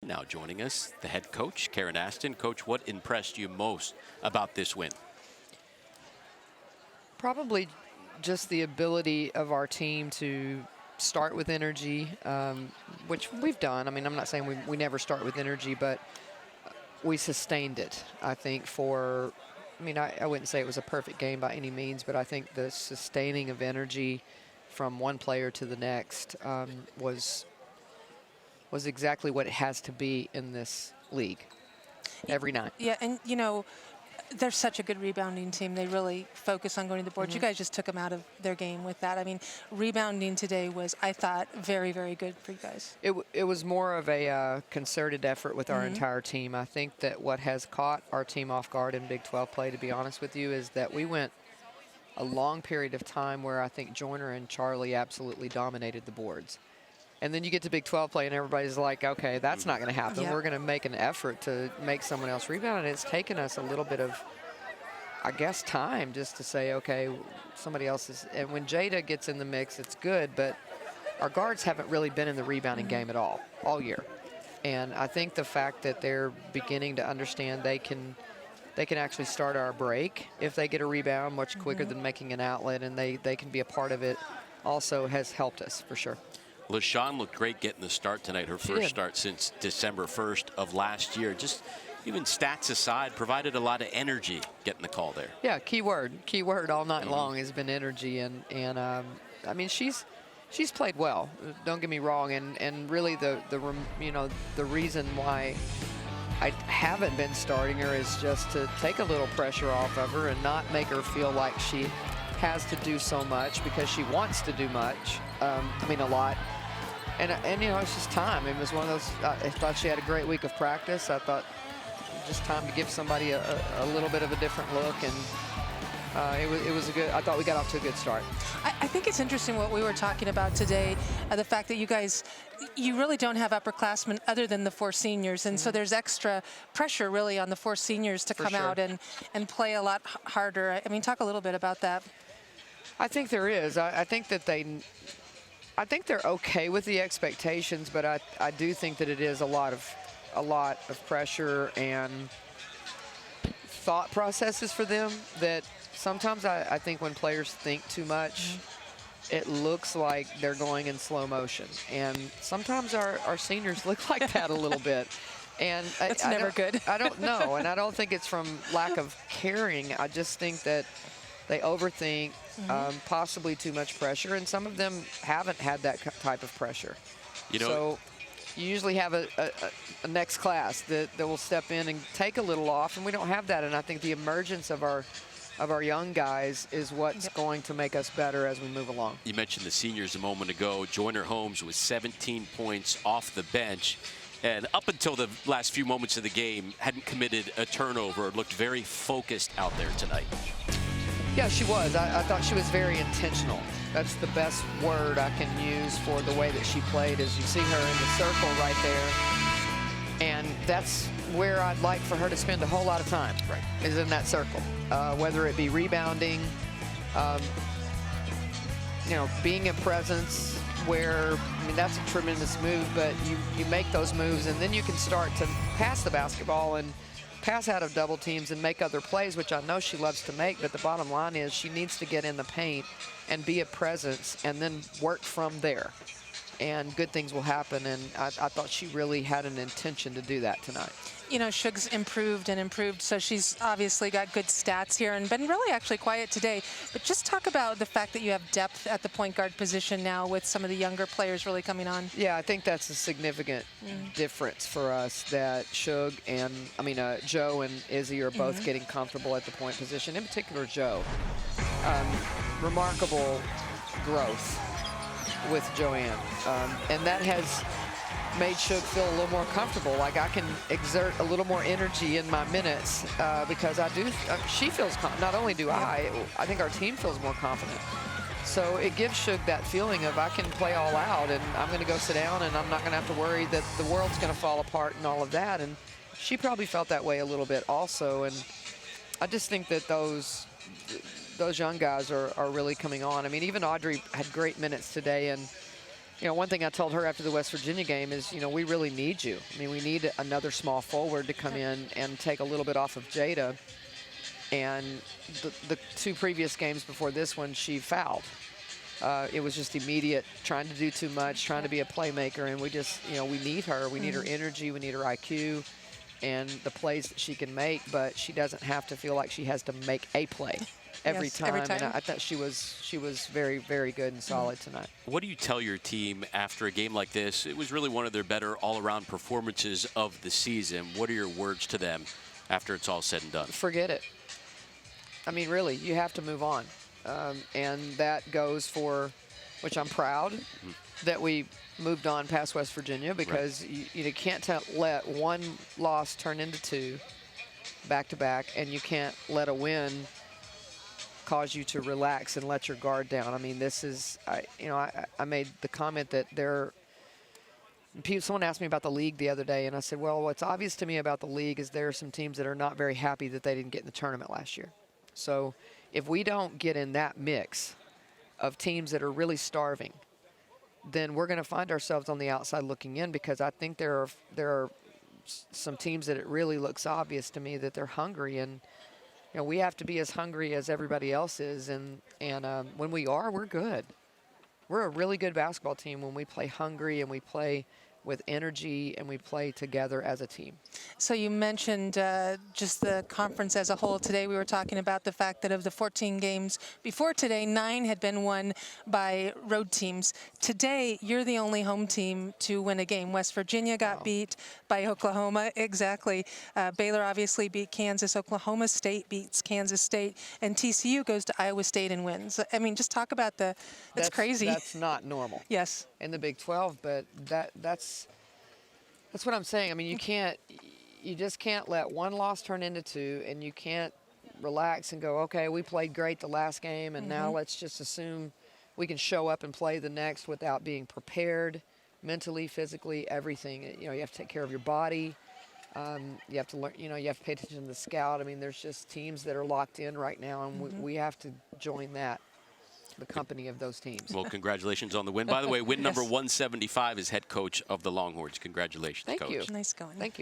Now joining us, the head coach, Karen Aston. Coach, what impressed you most about this win? Probably just the ability of our team to start with energy, which we've done. I mean, I'm not saying we never start with energy, but we sustained it, I think, for, I mean, I wouldn't say it was a perfect game by any means, but I think the sustaining of energy from one player to the next was exactly what it has to be in this league every night. Yeah, and, you know, they're such a good rebounding team. They really focus on going to the board. You guys just took them out of their game with that. I mean, rebounding today was, I thought, very, very good for you guys. It was more of a concerted effort with our entire team. I think that what has caught our team off guard in Big 12 play, to be honest with you, is that we went a long period of time where I think Joyner and Charlie absolutely dominated the boards. And then you get to Big 12 play and everybody's like, okay, that's not going to happen. Yep. We're going to make an effort to make someone else rebound. And it's taken us a little bit of, I guess, time just to say, okay, somebody else is. And when Jada gets in the mix, it's good. But our guards haven't really been in the rebounding game at all year. And I think the fact that they're beginning to understand they can actually start our break if they get a rebound much quicker than making an outlet, and they can be a part of it also has helped us for sure. LaShawn looked great getting the start tonight, her first start since December 1st of last year. Just even stats aside, provided a lot of energy getting the call there. Yeah, key word all night long has been energy, and I mean, she's played well. Don't get me wrong, and really the reason why I haven't been starting her is just to take a little pressure off of her and not make her feel like she has to do so much, because she wants to do much. I mean, a lot. And you know, it's just time. It was one of those, I thought she had a great week of practice. I thought just time to give somebody a little bit of a different look, and it was a good, I thought we got off to a good start. I think it's interesting what we were talking about today, the fact that you guys, you really don't have upperclassmen other than the 4 seniors, and so there's extra pressure really on the 4 seniors to come out and play a lot harder. I mean, talk a little bit about that. I think there is. I think that I think they're okay with the expectations, but I do think that it is a lot of pressure and thought processes for them that sometimes I think when players think too much, it looks like they're going in slow motion. And sometimes our seniors look like that a little bit. And that's never good. I don't know, and I don't think it's from lack of caring. I just think that they overthink, possibly too much pressure, and some of them haven't had that type of pressure. You know, so you usually have a next class that will step in and take a little off, and we don't have that. And I think the emergence of our young guys is what's going to make us better as we move along. You mentioned the seniors a moment ago. Joyner Holmes with 17 points off the bench, and up until the last few moments of the game, hadn't committed a turnover. Looked very focused out there tonight. Yeah, she was. I thought she was very intentional. That's the best word I can use for the way that she played, is you see her in the circle right there. And that's where I'd like for her to spend a whole lot of time, is in that circle. Whether it be rebounding, you know, being a presence where, I mean, that's a tremendous move, but you make those moves and then you can start to pass the basketball and pass out of double teams and make other plays, which I know she loves to make, but the bottom line is she needs to get in the paint and be a presence and then work from there. And good things will happen, and I thought she really had an intention to do that tonight. You know, Shug's improved and improved, so she's obviously got good stats here and been really actually quiet today. But just talk about the fact that you have depth at the point guard position now with some of the younger players really coming on. Yeah, I think that's a significant difference for us, that Shug and, Joe and Izzy are both getting comfortable at the point position, in particular Joe. Remarkable growth with Joanne, and that has made Shug feel a little more comfortable. Like I can exert a little more energy in my minutes because I do. She feels not only do I think our team feels more confident. So it gives Shug that feeling of I can play all out, and I'm going to go sit down, and I'm not going to have to worry that the world's going to fall apart and all of that. And she probably felt that way a little bit also. And I just think that those young guys are really coming on. I mean, even Audrey had great minutes today, and one thing I told her after the West Virginia game is, we really need you. I mean, we need another small forward to come in and take a little bit off of Jada. And the 2 previous games before this one, she fouled. It was just immediate, trying to do too much, trying to be a playmaker, and we just, we need her. We need her energy, we need her IQ, and the plays that she can make, but she doesn't have to feel like she has to make a play every time. And I thought she was very, very good and solid tonight. What do you tell your team after a game like this? It was really one of their better all-around performances of the season. What are your words to them after it's all said and done? Forget it. I mean, really, you have to move on. And that goes for, which I'm proud that we moved on past West Virginia, because you can't let one loss turn into 2 back-to-back, and you can't let a win cause you to relax and let your guard down. I mean, this is, I made the comment that someone asked me about the league the other day, and I said, well, what's obvious to me about the league is there are some teams that are not very happy that they didn't get in the tournament last year. So if we don't get in that mix of teams that are really starving, then we're going to find ourselves on the outside looking in, because I think there are some teams that it really looks obvious to me that they're hungry, and we have to be as hungry as everybody else is, and when we are, we're good. We're a really good basketball team when we play hungry and we play with energy and we play together as a team. So you mentioned just the conference as a whole. Today we were talking about the fact that of the 14 games before today, 9 had been won by road teams. Today, you're the only home team to win a game. West Virginia got beat by Oklahoma. Exactly. Baylor obviously beat Kansas. Oklahoma State beats Kansas State. And TCU goes to Iowa State and wins. I mean, just talk about that's crazy. That's not normal. Yes. In the Big 12, but that's what I'm saying. I mean, you just can't let one loss turn into 2, and you can't relax and go, okay, we played great the last game, and now let's just assume we can show up and play the next without being prepared mentally, physically, everything. You have to take care of your body. You have to learn, you have to pay attention to the scout. I mean, there's just teams that are locked in right now, and we have to join the company of those teams. Well, congratulations on the win. By the way, win number 175 is head coach of the Longhorns. Congratulations, Thank Coach. you. Nice going. Thank you.